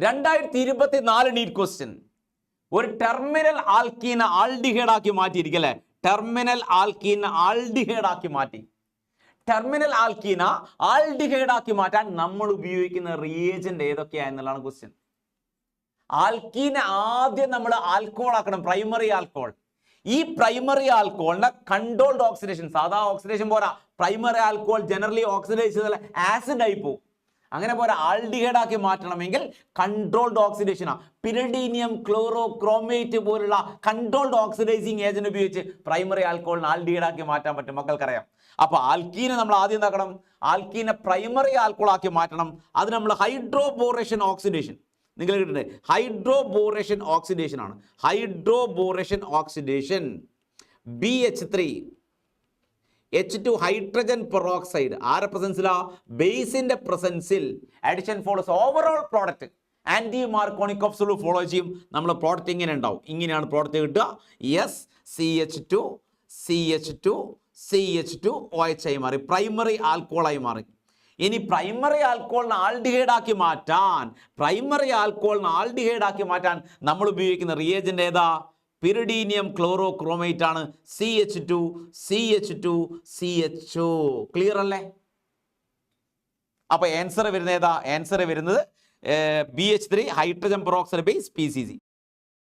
2024 NEET question. ഒരു terminal ആൽക്കീന aldehyde ആക്കി മാറ്റിയിരിക്കും അല്ലെ. ടെർമിനൽ ആൽക്കീന ആൽഡിഹൈഡ് ആക്കി മാറ്റി. ടെർമിനൽ ആൽക്കീന ആൽഡിഹൈഡ് ആക്കി മാറ്റാൻ നമ്മൾ ഉപയോഗിക്കുന്ന റിയേജന്റ് ഏതൊക്കെയാ എന്നുള്ളതാണ് ക്വസ്റ്റ്യൻ. ആൽക്കീന ആദ്യം നമ്മൾ ആൽക്കോൾ ആക്കണം, പ്രൈമറി ആൽക്കോൾ. ഈ പ്രൈമറി ആൽക്കോളിന്റെ കൺട്രോൾഡ് ഓക്സിഡേഷൻ, സാധാ ഓക്സിഡേഷൻ പോരാ, പ്രൈമറി ആൽക്കോൾ ജനറലി ഓക്സിഡൈസ് ചെയ്താൽ ആസിഡ് ആയി പോകും. അങ്ങനെ പോലെ ആൽഡിഹൈഡ് ആക്കി മാറ്റണമെങ്കിൽ കൺട്രോൾഡ് ഓക്സിഡേഷൻ, പിരിഡീനിയം ക്ലോറോക്രോമേറ്റ് പോലുള്ള കൺട്രോൾഡ് ഓക്സിഡൈസിങ് ഏജന്റ് ഉപയോഗിച്ച് പ്രൈമറി ആൽക്കോളിനെ ആൽഡിഹൈഡ് ആക്കി മാറ്റാൻ പറ്റും, മക്കൾക്കറിയാം. അപ്പൊ ആൽക്കീനെ നമ്മൾ ആദ്യം എന്താക്കണം, ആൽക്കീനെ പ്രൈമറി ആൽക്കോൾ ആക്കി മാറ്റണം. അത് നമ്മൾ ഹൈഡ്രോബോറേഷൻ ഓക്സിഡേഷൻ, നിങ്ങൾ കേട്ടിട്ടുണ്ട്, ഹൈഡ്രോബോറേഷൻ ഓക്സിഡേഷൻ ആണ്. Hydroboration oxidation BH3 H2 hydrogen peroxide ആരുടെ പ്രസൻസിലാ, ബേസിന്റെ പ്രസൻസിൽ addition follows overall product. Anti Markovnikov സൊല്യൂ ഫോളോ ചെയ്യും. നമ്മൾ പ്രോഡക്റ്റ് ഇങ്ങനെ ഉണ്ടാവും, ഇങ്ങനെയാണ് പ്രോഡക്റ്റ് കിട്ടുക. CH2 OH ആയി മാറി, പ്രൈമറി ആൽക്കോളായി മാറി. ഇനി പ്രൈമറി ആൽക്കോളിനെ ആൽഡിഹൈഡ് ആക്കി മാറ്റാൻ, നമ്മൾ ഉപയോഗിക്കുന്ന റിയേജന്റ് ഏതാ, പിരിഡീനിയം ക്ലോറോക്രോമേറ്റ് ആണ്. CH2 ക്ലിയർ അല്ലേ? അപ്പൊ ആൻസർ വരുന്നത് ഏതാ, ആൻസർ വരുന്നത് BH3 hydrogen peroxide base PCC.